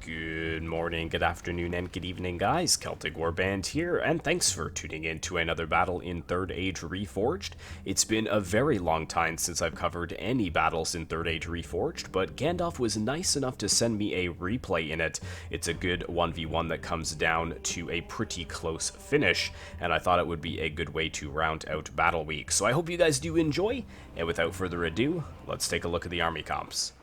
Good morning, good afternoon, and good evening, guys. Celtic Warband here, and thanks for tuning in to another battle in Third Age Reforged. It's been a very long time since I've covered any battles in Third Age Reforged, but Gandalf was nice enough to send me a replay in it. It's a good 1v1 that comes down to a pretty close finish, and I thought it would be a good way to round out Battle Week. So I hope you guys do enjoy, and without further ado, let's take a look at the army comps.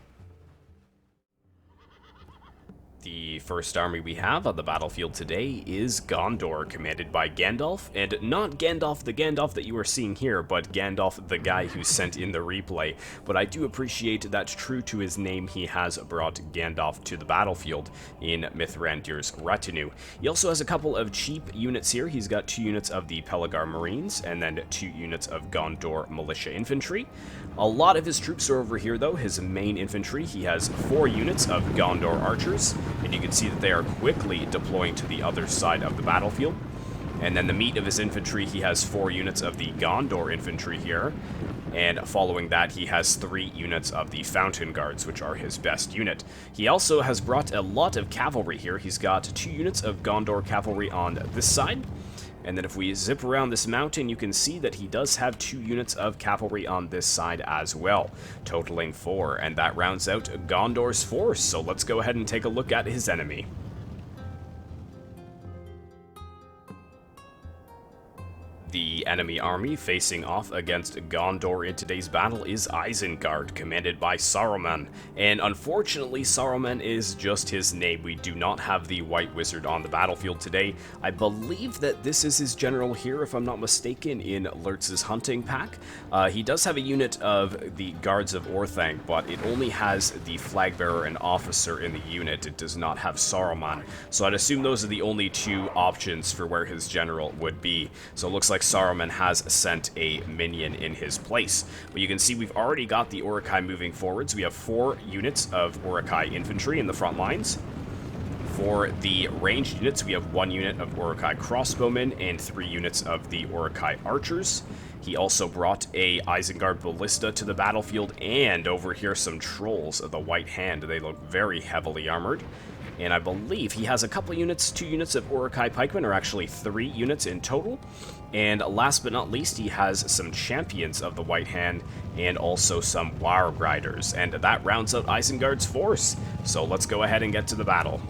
The first army we have on the battlefield today is Gondor, commanded by Gandalf, and not Gandalf the Gandalf that you are seeing here, but Gandalf the guy who sent in the replay. But I do appreciate that, true to his name, he has brought Gandalf to the battlefield in Mithrandir's retinue. He also has a couple of cheap units here. He's got 2 units of the Pelagar Marines, and then 2 units of Gondor Militia Infantry. A lot of his troops are over here, though. His main infantry, he has 4 units of Gondor Archers, and you can see that they are quickly deploying to the other side of the battlefield. And then the meat of his infantry, he has 4 units of the Gondor infantry here, and following that he has 3 units of the Fountain Guards, which are his best unit. He also has brought a lot of cavalry here. He's got 2 units of Gondor cavalry on this side, and then if we zip around this mountain, you can see that he does have 2 units of cavalry on this side as well, totaling 4, and that rounds out Gondor's force. So let's go ahead and take a look at his enemy. The enemy army facing off against Gondor in today's battle is Isengard, commanded by Saruman. And unfortunately, Saruman is just his name. We do not have the White Wizard on the battlefield today. I believe that this is his general here, if I'm not mistaken, in Lurtz's hunting pack. He does have a unit of the Guards of Orthanc, but it only has the flag bearer and officer in the unit. It does not have Saruman. So I'd assume those are the only 2 options for where his general would be. So it looks like Saruman has sent a minion in his place. But you can see we've already got the Uruk-hai moving forwards. We have 4 units of Uruk-hai infantry in the front lines. For the ranged units, we have 1 unit of Uruk-hai crossbowmen and 3 units of the Uruk-hai archers. He also brought a Isengard ballista to the battlefield, and over here some trolls of the White Hand. They look very heavily armored. And I believe he has a couple units, 2 units of Uruk-hai pikemen, or actually 3 units in total. And last but not least, he has some champions of the White Hand and also some Wild Riders. And that rounds out Isengard's force. So let's go ahead and get to the battle.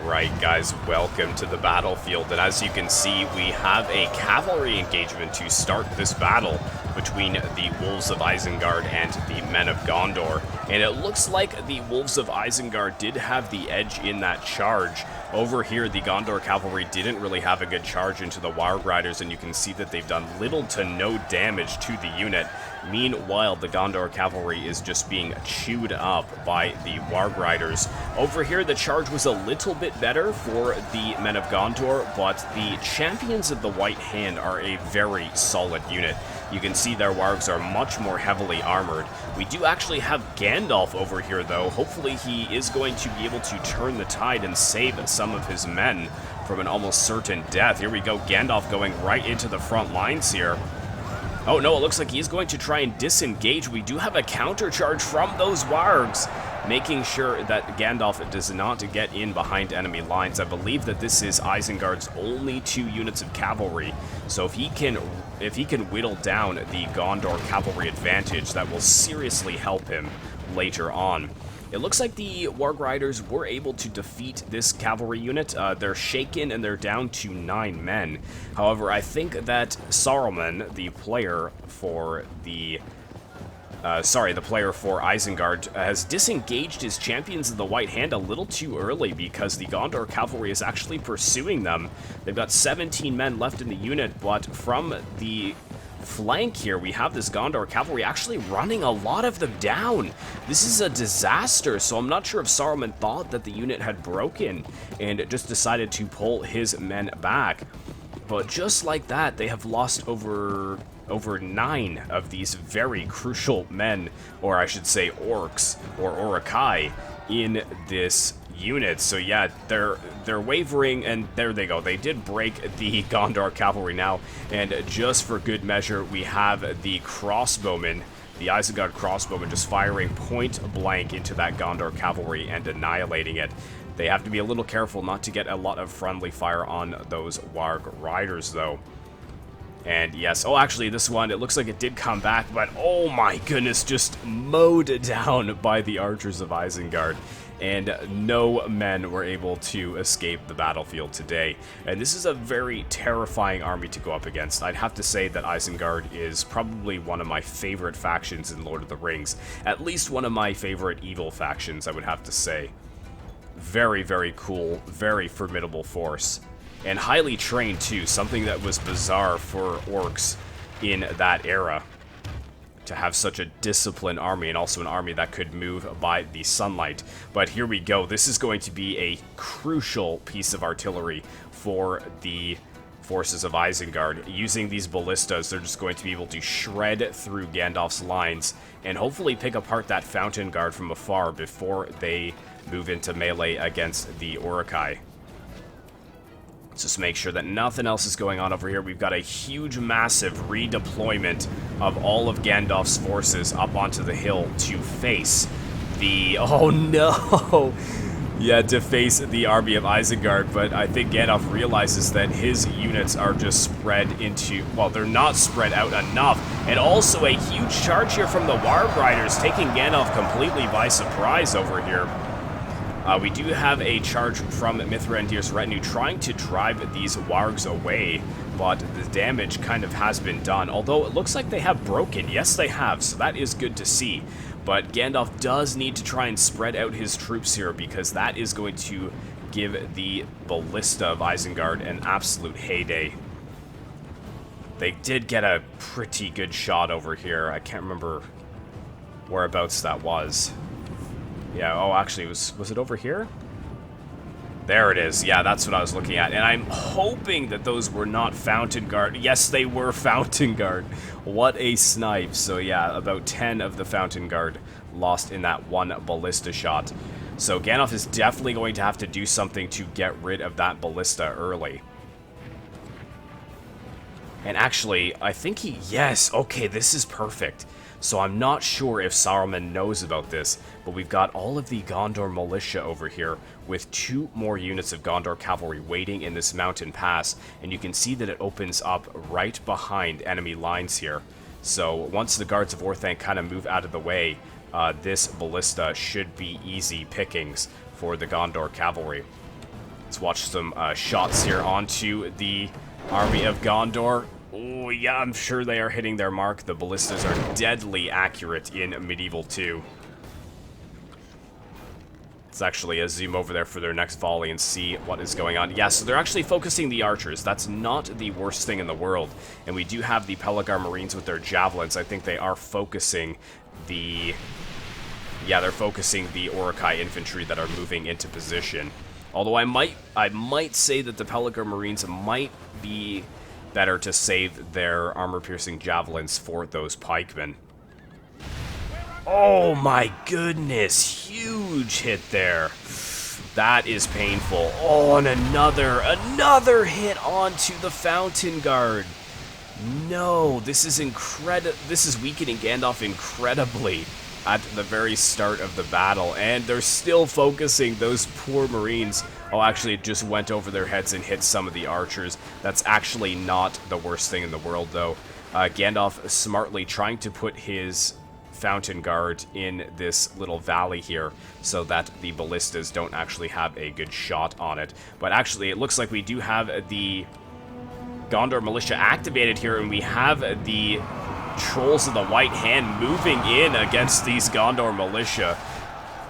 Alright guys, welcome to the battlefield, and as you can see, we have a cavalry engagement to start this battle between the Wolves of Isengard and the Men of Gondor, and it looks like the Wolves of Isengard did have the edge in that charge. Over here, the Gondor cavalry didn't really have a good charge into the Wild Riders, and you can see that they've done little to no damage to the unit. Meanwhile, the Gondor cavalry is just being chewed up by the Wild Riders. Over here, the charge was a little bit better for the Men of Gondor, but the champions of the White Hand are a very solid unit. You can see their wargs are much more heavily armored. We do actually have Gandalf over here, though. Hopefully he is going to be able to turn the tide and save some of his men from an almost certain death. Here we go, Gandalf going right into the front lines here. Oh no, it looks like he's going to try and disengage. We do have a counter charge from those wargs, making sure that Gandalf does not get in behind enemy lines. I believe that this is Isengard's only 2 units of cavalry, so if he can whittle down the Gondor cavalry advantage, that will seriously help him later on. It looks like the Warg Riders were able to defeat this cavalry unit. They're shaken and they're down to 9 men. However, I think that Saruman, the player for the player for Isengard, has disengaged his champions of the White Hand a little too early because the Gondor cavalry is actually pursuing them. They've got 17 men left in the unit, but from the flank here, we have this Gondor cavalry actually running a lot of them down. This is a disaster, so I'm not sure if Saruman thought that the unit had broken and just decided to pull his men back. But just like that, they have lost over 9 of these very crucial men, or I should say orcs, or Uruk-hai, in this units. So yeah, they're wavering, and there they go. They did break the Gondor cavalry now, and just for good measure, we have the crossbowmen, the Isengard crossbowmen, just firing point blank into that Gondor cavalry and annihilating it. They have to be a little careful not to get a lot of friendly fire on those Warg riders, though. And yes, oh, actually, this one, it looks like it did come back, but oh my goodness, just mowed down by the archers of Isengard. And no men were able to escape the battlefield today. And this is a very terrifying army to go up against. I'd have to say that Isengard is probably one of my favorite factions in Lord of the Rings. At least one of my favorite evil factions, I would have to say. Very, very cool, very formidable force. And highly trained, too, something that was bizarre for orcs in that era. To have such a disciplined army, and also an army that could move by the sunlight. But here we go. This is going to be a crucial piece of artillery for the forces of Isengard. Using these ballistas, they're just going to be able to shred through Gandalf's lines and hopefully pick apart that fountain guard from afar before they move into melee against the Uruk-hai. Just make sure that nothing else is going on over here. We've got a huge, massive redeployment of all of Gandalf's forces up onto the hill to face the... Oh, no! Yeah, to face the army of Isengard, but I think Gandalf realizes that his units are just spread into... Well, they're not spread out enough. And also a huge charge here from the Warg Riders, taking Gandalf completely by surprise over here. We do have a charge from Mithrandir's retinue trying to drive these wargs away, but the damage kind of has been done. Although it looks like they have broken. Yes, they have, so that is good to see. But Gandalf does need to try and spread out his troops here, because that is going to give the ballista of Isengard an absolute heyday. They did get a pretty good shot over here. I can't remember whereabouts that was. Yeah, oh, actually, was it over here? There it is. Yeah, that's what I was looking at. And I'm hoping that those were not Fountain Guard. Yes, they were Fountain Guard. What a snipe. So, yeah, about 10 of the Fountain Guard lost in that one ballista shot. So, Gandalf is definitely going to have to do something to get rid of that ballista early. And actually, I think he... Yes, okay, this is perfect. So I'm not sure if Saruman knows about this, but we've got all of the Gondor militia over here with 2 more units of Gondor cavalry waiting in this mountain pass, and you can see that it opens up right behind enemy lines here. So once the guards of Orthanc kind of move out of the way, this ballista should be easy pickings for the Gondor cavalry. Let's watch some shots here onto the army of Gondor. Oh, yeah, I'm sure they are hitting their mark. The ballistas are deadly accurate in Medieval 2. Let's actually zoom over there for their next volley and see what is going on. Yeah, so they're actually focusing the archers. That's not the worst thing in the world. And we do have the Pelagar Marines with their javelins. I think they are focusing the... Yeah, they're focusing the Uruk-hai infantry that are moving into position. Although I might say that the Pelagar Marines might be better to save their armor-piercing javelins for those pikemen. Oh my goodness, huge hit there. That is painful. Oh, and another hit onto the Fountain Guard. No, this is weakening Gandalf incredibly at the very start of the battle, and they're still focusing those poor Marines. Oh, actually, it just went over their heads and hit some of the archers. That's actually not the worst thing in the world, though. Gandalf smartly trying to put his Fountain Guard in this little valley here so that the ballistas don't actually have a good shot on it. But actually, it looks like we do have the Gondor militia activated here, and we have the Trolls of the White Hand moving in against these Gondor militia.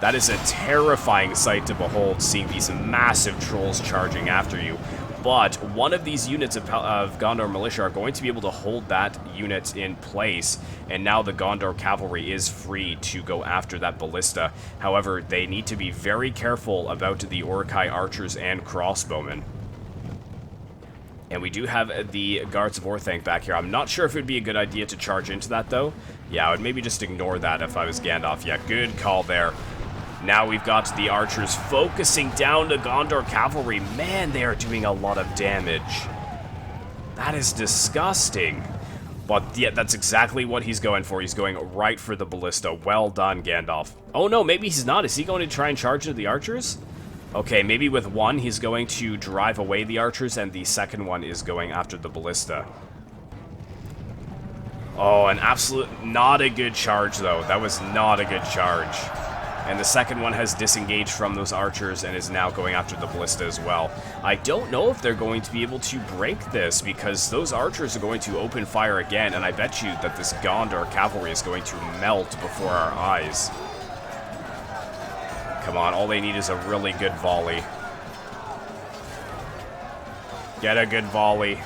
That is a terrifying sight to behold, seeing these massive trolls charging after you. But one of these units of Gondor militia are going to be able to hold that unit in place, and now the Gondor cavalry is free to go after that ballista. However, they need to be very careful about the Uruk-hai archers and crossbowmen. And we do have the Guards of Orthanc back here. I'm not sure if it would be a good idea to charge into that, though. Yeah, I would maybe just ignore that if I was Gandalf. Yeah, good call there. Now we've got the archers focusing down the Gondor cavalry. Man, they are doing a lot of damage. That is disgusting. But yeah, that's exactly what he's going for. He's going right for the ballista. Well done, Gandalf. Oh no, maybe he's not. Is he going to try and charge into the archers? Okay, maybe with one, he's going to drive away the archers, and the second one is going after the ballista. Oh, an absolute... not a good charge, though. That was not a good charge. And the second one has disengaged from those archers and is now going after the ballista as well. I don't know if they're going to be able to break this, because those archers are going to open fire again, and I bet you that this Gondor cavalry is going to melt before our eyes. Come on, all they need is a really good volley. Get a good volley.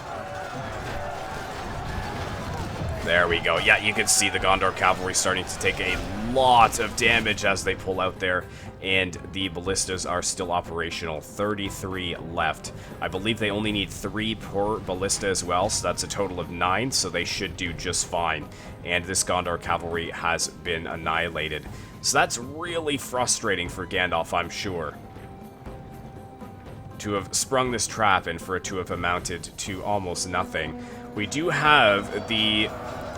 There we go. Yeah, you can see the Gondor cavalry starting to take a lot of damage as they pull out there, and the ballistas are still operational. 33 left. I believe they only need 3 per ballista as well, so that's a total of 9, so they should do just fine. And this Gondor cavalry has been annihilated. So that's really frustrating for Gandalf, I'm sure, to have sprung this trap and for it to have amounted to almost nothing. We do have the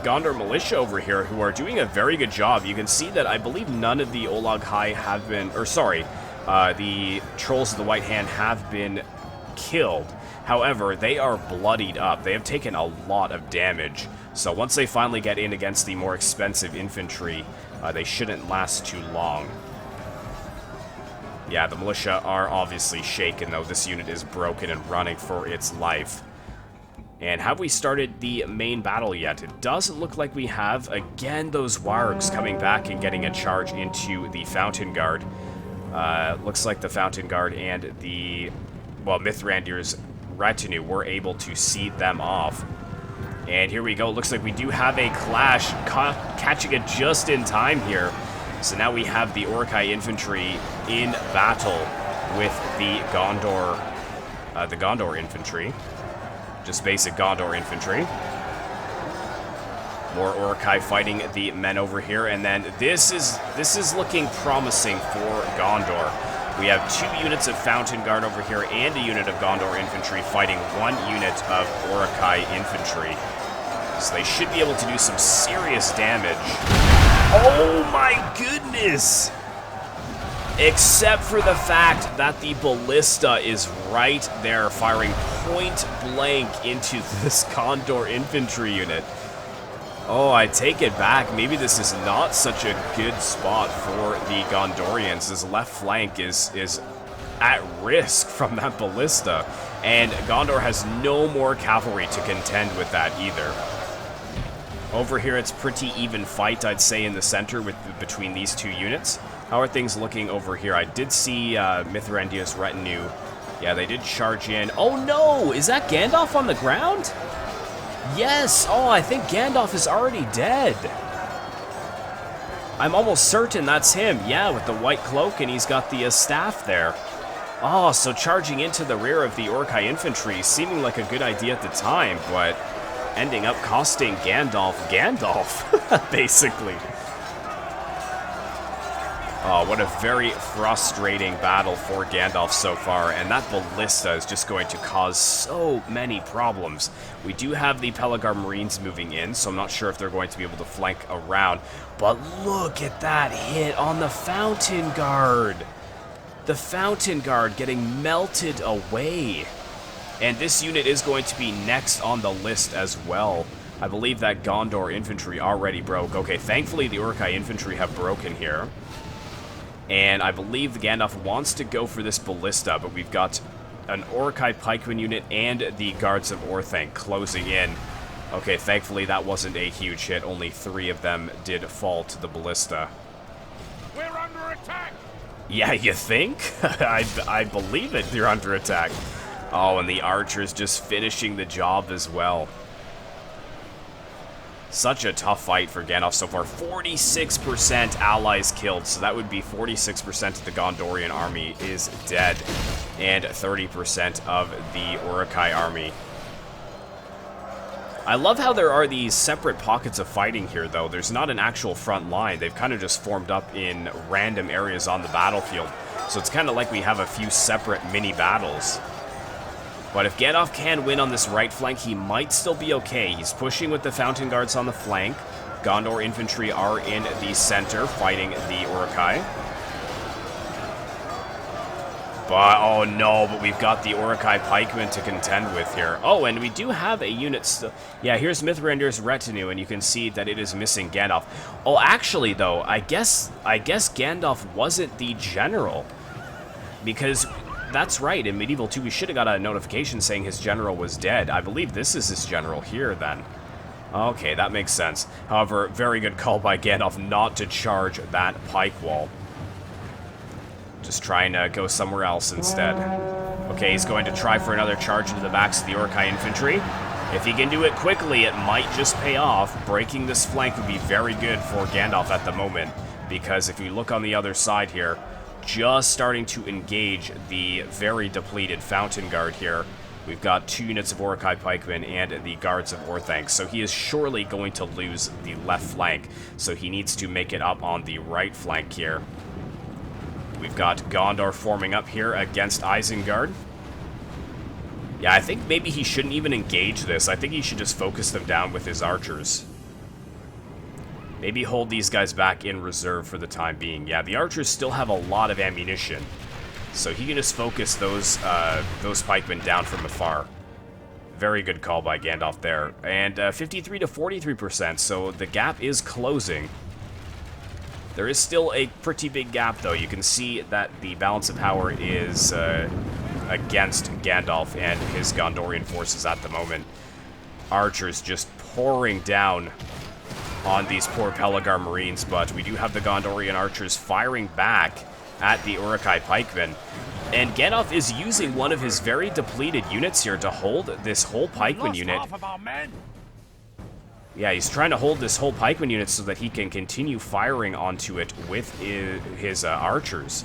Gondor militia over here who are doing a very good job. You can see that I believe none of the Olag High have been, or sorry, the Trolls of the White Hand have been killed. However, they are bloodied up. They have taken a lot of damage. So once they finally get in against the more expensive infantry, they shouldn't last too long. Yeah, the militia are obviously shaken, though. This unit is broken and running for its life. And have we started the main battle yet? It doesn't look like we have. Again, those wargs coming back and getting a charge into the Fountain Guard. Looks like the Fountain Guard and the, well, Mithrandir's retinue were able to seed them off. And here we go. Looks like we do have a clash, catching it just in time here. So now we have the Uruk-hai infantry in battle with the Gondor infantry. Just basic Gondor infantry. More Uruk-hai fighting the men over here, and then this is looking promising for Gondor. We have 2 units of Fountain Guard over here and a unit of Gondor infantry fighting 1 unit of Uruk-hai infantry. So they should be able to do some serious damage. Oh my goodness! Except for the fact that the ballista is right there firing point blank into this Gondor infantry unit. Oh, I take it back. Maybe this is not such a good spot for the Gondorians. This left flank is at risk from that ballista, and Gondor has no more cavalry to contend with that either. Over here, it's pretty even fight, I'd say, in the center between these 2 units. How are things looking over here? I did see Mithrandir's retinue. Yeah, they did charge in. Oh no! Is that Gandalf on the ground? Yes! Oh, I think Gandalf is already dead. I'm almost certain that's him. Yeah, with the white cloak, and he's got the staff there. Oh, so charging into the rear of the Uruk-hai infantry, seeming like a good idea at the time, but ending up costing Gandalf, basically. Oh, what a very frustrating battle for Gandalf so far, and that ballista is just going to cause so many problems. We do have the Pelagar Marines moving in, so I'm not sure if they're going to be able to flank around, but look at that hit on the Fountain Guard. The Fountain Guard getting melted away. And this unit is going to be next on the list as well. I believe that Gondor infantry already broke. Okay, thankfully the Uruk-hai infantry have broken here. And I believe the Gandalf wants to go for this ballista, but we've got an Uruk-hai pikeman unit and the Guards of Orthanc closing in. Okay, thankfully that wasn't a huge hit. Only 3 of them did fall to the ballista. We're under attack! Yeah, you think? I believe it. They're under attack. Oh, and the archers just finishing the job as well. Such a tough fight for Gandalf so far. 46% allies killed, so that would be 46% of the Gondorian army is dead, and 30% of the Uruk-hai army. I love how there are these separate pockets of fighting here, though. There's not an actual front line. They've kind of just formed up in random areas on the battlefield. So it's kind of like we have a few separate mini battles. But if Gandalf can win on this right flank, he might still be okay. He's pushing with the Fountain Guards on the flank. Gondor infantry are in the center, fighting the Uruk-hai. But, oh no, but we've got the Uruk-hai pikemen to contend with here. Oh, and we do have a unit still. Yeah, here's Mithrandir's retinue, and you can see that it is missing Gandalf. Oh, actually, though, I guess Gandalf wasn't the general. Because that's right, in Medieval 2, we should have got a notification saying his general was dead. I believe this is his general here, then. Okay, that makes sense. However, very good call by Gandalf not to charge that pike wall. Just trying to go somewhere else instead. Okay, he's going to try for another charge into the backs of the Uruk-hai infantry. If he can do it quickly, it might just pay off. Breaking this flank would be very good for Gandalf at the moment, because if you look on the other side here, just starting to engage the very depleted Fountain Guard here. We've got 2 units of Uruk-hai pikemen and the guards of Orthanc, so he is surely going to lose the left flank, so he needs to make it up on the right flank here. We've got Gondor forming up here against Isengard. Yeah, I think maybe he shouldn't even engage this. I think he should just focus them down with his archers. Maybe hold these guys back in reserve for the time being. Yeah, the archers still have a lot of ammunition, so he can just focus those pikemen down from afar. Very good call by Gandalf there. And 53 to 43%, so the gap is closing. There is still a pretty big gap, though. You can see that the balance of power is against Gandalf and his Gondorian forces at the moment. Archers just pouring down on these poor Pelagar Marines, but we do have the Gondorian archers firing back at the Uruk-hai pikemen. And Gandalf is using one of his very depleted units here to hold this whole pikeman unit. Yeah, he's trying to hold this whole pikeman unit so that he can continue firing onto it with his archers.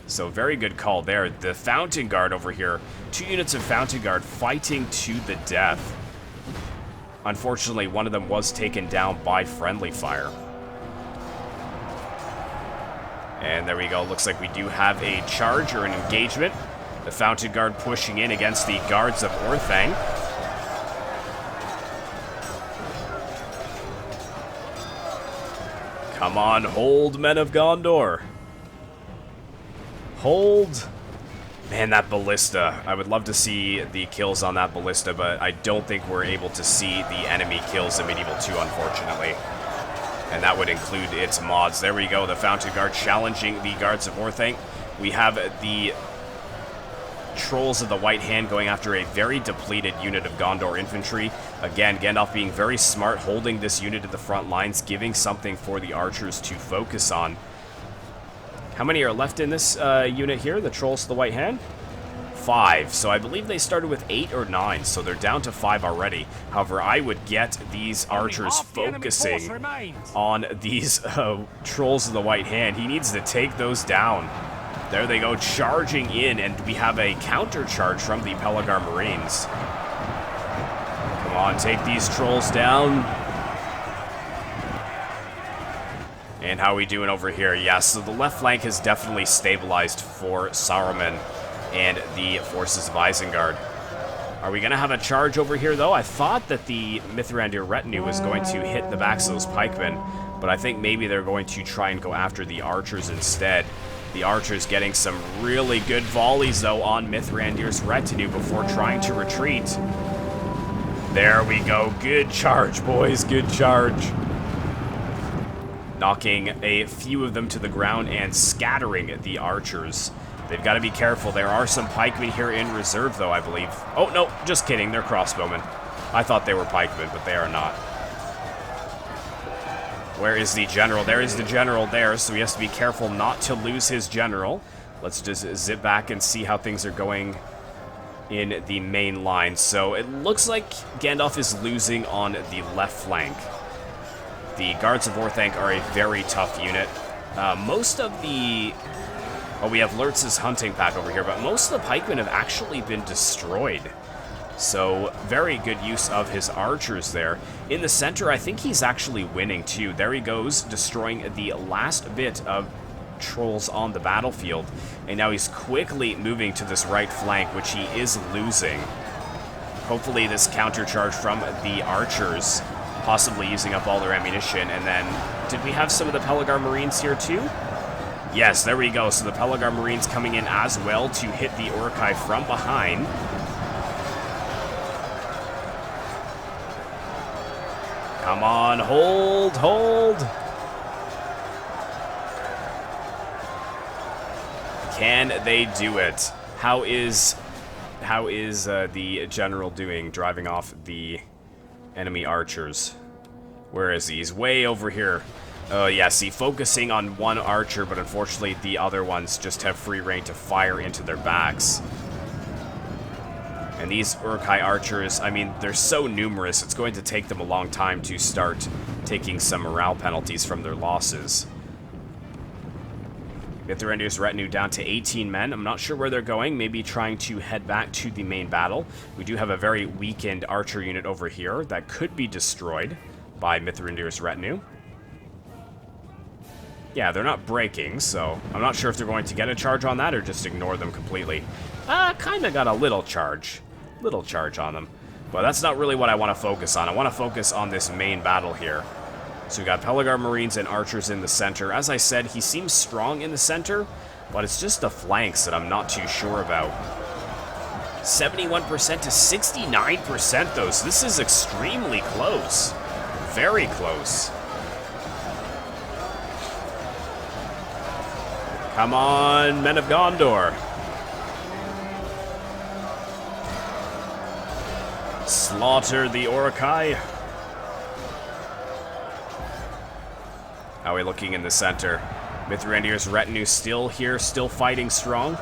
So very good call there. The Fountain Guard over here, 2 units of Fountain Guard fighting to the death. Unfortunately, one of them was taken down by friendly fire. And there we go. Looks like we do have a charge or an engagement. The Fountain Guard pushing in against the guards of Orthanc. Come on, hold, men of Gondor. Hold. Man, that ballista. I would love to see the kills on that ballista, but I don't think we're able to see the enemy kills in Medieval 2, unfortunately. And that would include its mods. There we go, the Fountain Guard challenging the guards of Orthanc. We have the Trolls of the White Hand going after a very depleted unit of Gondor infantry. Again, Gandalf being very smart, holding this unit at the front lines, giving something for the archers to focus on. How many are left in this unit here, the Trolls of the White Hand? 5. So I believe they started with 8 or 9, so they're down to 5 already. However, I would get these archers focusing on these Trolls of the White Hand. He needs to take those down. There they go, charging in, and we have a counter charge from the Pelagar Marines. Come on, take these trolls down. And how are we doing over here? Yeah, so the left flank has definitely stabilized for Saruman and the forces of Isengard. Are we going to have a charge over here, though? I thought that the Mithrandir retinue was going to hit the backs of those pikemen, but I think maybe they're going to try and go after the archers instead. The archers getting some really good volleys, though, on Mithrandir's retinue before trying to retreat. There we go. Good charge, boys. Good charge. Knocking a few of them to the ground and scattering the archers. They've got to be careful. There are some pikemen here in reserve, though, I believe. Oh, no, just kidding. They're crossbowmen. I thought they were pikemen, but they are not. Where is the general? There is the general there, so he has to be careful not to lose his general. Let's just zip back and see how things are going in the main line. So it looks like Gandalf is losing on the left flank. The guards of Orthanc are a very tough unit. Most of the... Oh, we have Lurtz's hunting pack over here, but most of the pikemen have actually been destroyed. So, very good use of his archers there. In the center, I think he's actually winning too. There he goes, destroying the last bit of trolls on the battlefield. And now he's quickly moving to this right flank, which he is losing. Hopefully this countercharge from the archers, possibly using up all their ammunition. And then, did we have some of the Pelagar Marines here too? Yes, there we go. So the Pelagar Marines coming in as well to hit the Uruk-hai from behind. Come on, hold, hold. Can they do it? How is the general doing, driving off the enemy archers? Where is he? He's way over here. Oh, yeah, see, focusing on one archer, but unfortunately the other ones just have free reign to fire into their backs. And these Uruk-hai archers, I mean, they're so numerous, it's going to take them a long time to start taking some morale penalties from their losses. Mithrandir's retinue down to 18 men. I'm not sure where they're going, maybe trying to head back to the main battle. We do have a very weakened archer unit over here that could be destroyed by Mithrandir's retinue. Yeah, they're not breaking, so I'm not sure if they're going to get a charge on that or just ignore them completely. Kinda got a little charge on them. But that's not really what I want to focus on. I want to focus on this main battle here. So we got Pelagar Marines and archers in the center. As I said, he seems strong in the center, but it's just the flanks that I'm not too sure about. 71% to 69% though, so this is extremely close. Very close. Come on, men of Gondor. Slaughter the Uruk-hai. How are we looking in the center? Mithrandir's retinue still here, still fighting strong.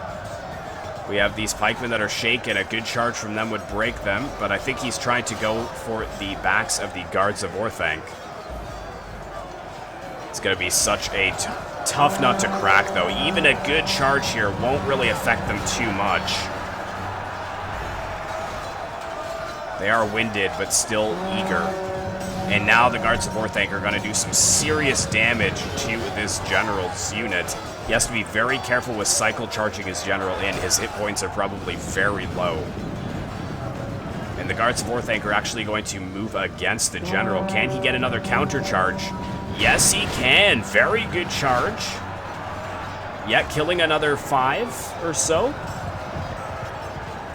We have these pikemen that are shaken. A good charge from them would break them, but I think he's trying to go for the backs of the guards of Orthanc. It's going to be such a tough nut to crack, though. Even a good charge here won't really affect them too much. They are winded, but still eager. And now the guards of Orthanc are going to do some serious damage to this general's unit. He has to be very careful with cycle charging his general in. His hit points are probably very low. And the guards of Orthanc are actually going to move against the general. Can he get another counter charge? Yes, he can. Very good charge. Yeah, killing another 5 or so.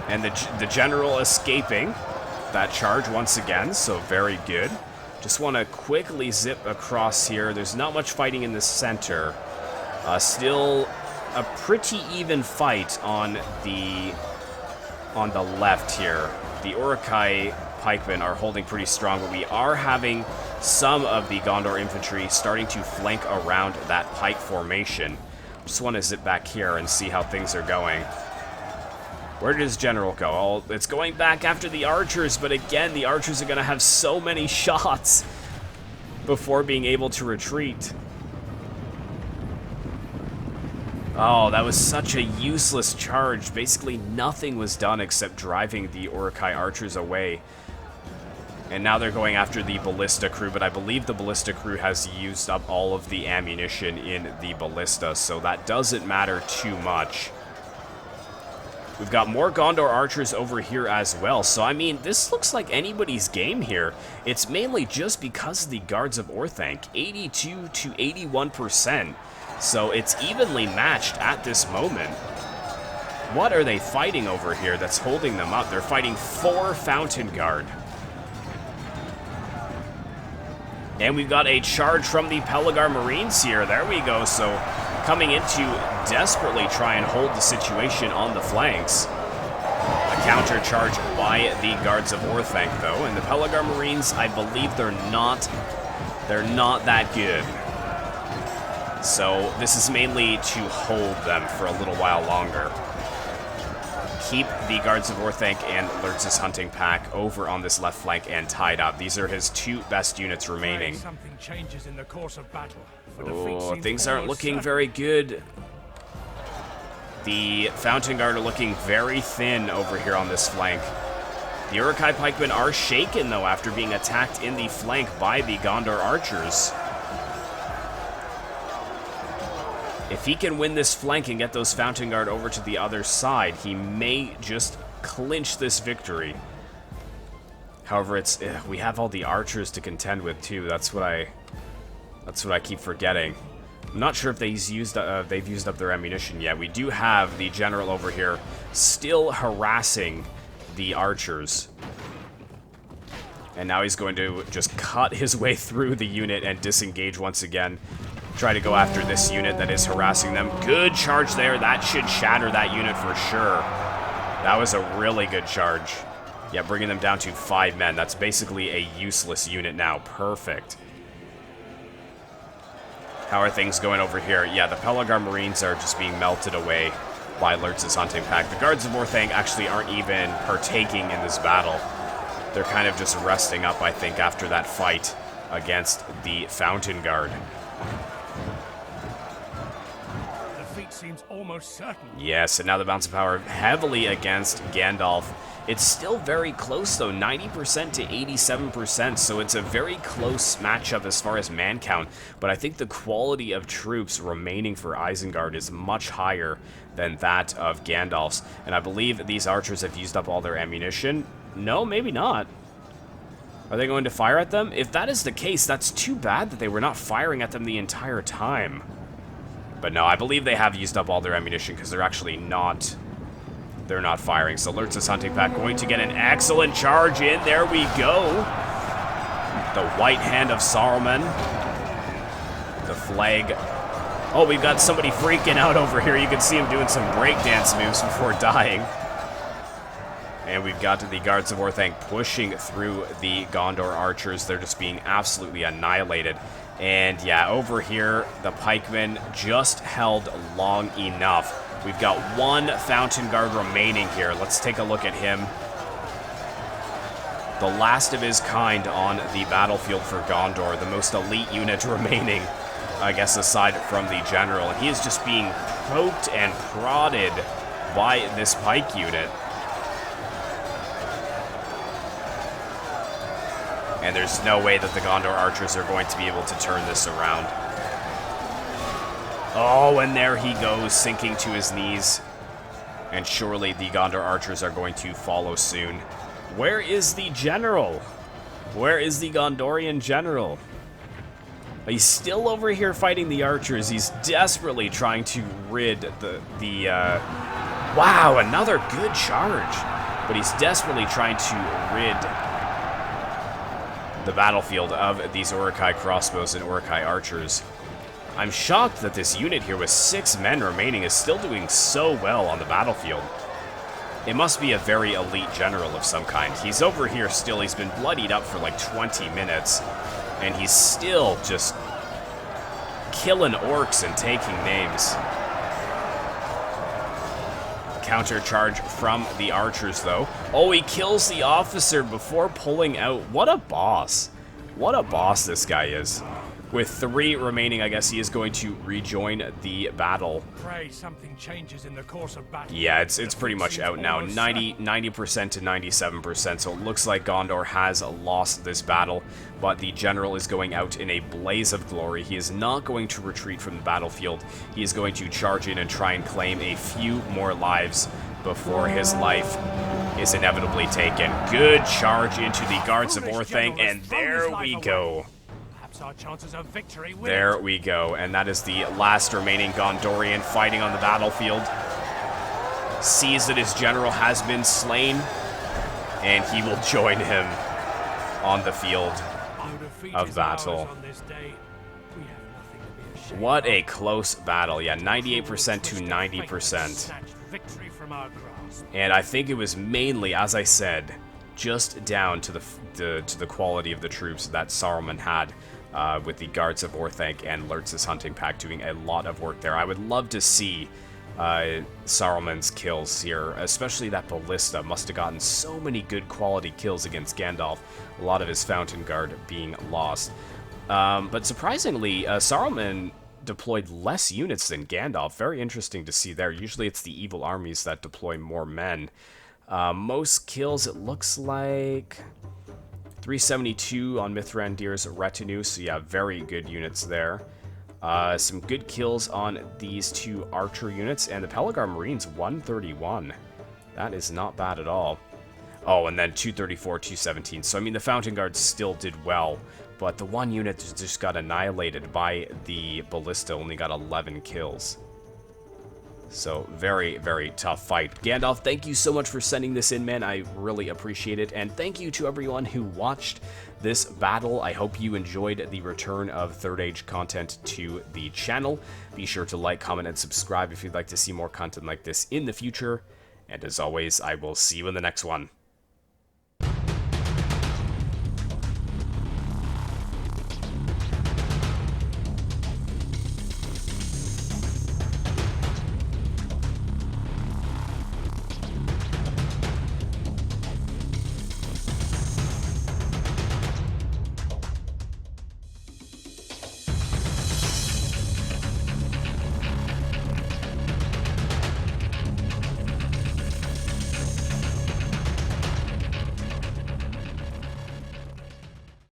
And the general escaping that charge once again, so very good. Just want to quickly zip across here. There's not much fighting in the center. Still a pretty even fight on the left here. The Uruk-hai pikemen are holding pretty strong, but we are having some of the Gondor infantry starting to flank around that pike formation. Just want to zip back here and see how things are going. Where did his general go? Oh, it's going back after the archers, but again, the archers are going to have so many shots before being able to retreat. Oh, that was such a useless charge. Basically, nothing was done except driving the Uruk-hai archers away. And now they're going after the ballista crew, but I believe the ballista crew has used up all of the ammunition in the ballista, so that doesn't matter too much. We've got more Gondor archers over here as well, so I mean, this looks like anybody's game here. It's mainly just because of the guards of Orthanc, 82 to 81%, so it's evenly matched at this moment. What are they fighting over here that's holding them up? They're fighting 4 Fountain Guard. And we've got a charge from the Pelagar Marines here. There we go, so coming in to desperately try and hold the situation on the flanks. A counter charge by the guards of Orthanc, though, and the Pelagar Marines, I believe they're not that good. So this is mainly to hold them for a little while longer. Keep the guards of Orthanc and Lurtz's hunting pack over on this left flank and tied up. These are his 2 best units remaining. Something changes in the course of battle. Oh, things aren't looking very good. The Fountain Guard are looking very thin over here on this flank. The Uruk-hai pikemen are shaken, though, after being attacked in the flank by the Gondor archers. If he can win this flank and get those Fountain Guard over to the other side, he may just clinch this victory. However, we have all the archers to contend with too. That's what I keep forgetting. I'm not sure if they've used up their ammunition yet. We do have the general over here still harassing the archers. And now he's going to just cut his way through the unit and disengage once again. Try to go after this unit that is harassing them. Good charge there. That should shatter that unit for sure. That was a really good charge. Yeah, bringing them down to 5 men. That's basically a useless unit now. Perfect. How are things going over here? Yeah, the Pelargar Marines are just being melted away by Lurtz's hunting pack. The Guards of Orthanc actually aren't even partaking in this battle. They're kind of just resting up, I think, after that fight against the Fountain Guard. Seems almost certain. Yes, and now the balance of power heavily against Gandalf. It's still very close, though, 90% to 87%, so it's a very close matchup as far as man count, but I think the quality of troops remaining for Isengard is much higher than that of Gandalf's, and I believe these archers have used up all their ammunition. No, maybe not. Are they going to fire at them? If that is the case, that's too bad that they were not firing at them the entire time. But no, I believe they have used up all their ammunition because they're actually not... They're not firing. So Lurtz's hunting pack going to get an excellent charge in. There we go. The White Hand of Saruman. The flag. Oh, we've got somebody freaking out over here. You can see him doing some breakdance moves before dying. And we've got the Guards of Orthanc pushing through the Gondor archers. They're just being absolutely annihilated. And yeah, over here, the pikemen just held long enough. We've got one Fountain Guard remaining here. Let's take a look at him. The last of his kind on the battlefield for Gondor. The most elite unit remaining, I guess, aside from the general. And he is just being poked and prodded by this pike unit. And there's no way that the Gondor archers are going to be able to turn this around. Oh, and there he goes, sinking to his knees. And surely the Gondor archers are going to follow soon. Where is the general? Where is the Gondorian general? He's still over here fighting the archers. He's desperately trying to rid Wow, another good charge. But he's desperately trying to rid the battlefield of these Uruk-hai crossbows and Uruk-hai archers. I'm shocked that this unit here with 6 men remaining is still doing so well on the battlefield. It must be a very elite general of some kind. He's over here still. He's been bloodied up for like 20 minutes, and he's still just killing orcs and taking names. Counter charge from the archers, though. Oh, he kills the officer before pulling out. What a boss. What a boss this guy is. With 3 remaining, I guess he is going to rejoin the battle. Pray something changes in the course of battle. Yeah, it's pretty much out now. 90% to 97%, so it looks like Gondor has lost this battle, but the general is going out in a blaze of glory. He is not going to retreat from the battlefield. He is going to charge in and try and claim a few more lives before his life is inevitably taken. Good charge into the Guards of Orthanc, and there we go. Our chances of victory with There we go, and that is the last remaining Gondorian fighting on the battlefield. Sees that his general has been slain, and he will join him on the field of battle. What a close battle. Yeah, 98% to 90%. And I think it was mainly, as I said, just down to the quality of the troops that Saruman had. With the Guards of Orthanc and Lurtz's hunting pack doing a lot of work there. I would love to see Saruman's kills here, especially that Ballista must have gotten so many good quality kills against Gandalf, a lot of his Fountain Guard being lost. But surprisingly, Saruman deployed less units than Gandalf. Very interesting to see there. Usually it's the evil armies that deploy more men. Most kills, it looks like 372 on Mithrandir's retinue, so yeah, very good units there. Some good kills on these 2 archer units, and the Pelagar Marines, 131. That is not bad at all. Oh, and then 234, 217. So, I mean, the Fountain Guards still did well, but the one unit just got annihilated by the Ballista, only got 11 kills. So, very, very tough fight. Gandalf, thank you so much for sending this in, man. I really appreciate it. And thank you to everyone who watched this battle. I hope you enjoyed the return of Third Age content to the channel. Be sure to like, comment, and subscribe if you'd like to see more content like this in the future. And as always, I will see you in the next one.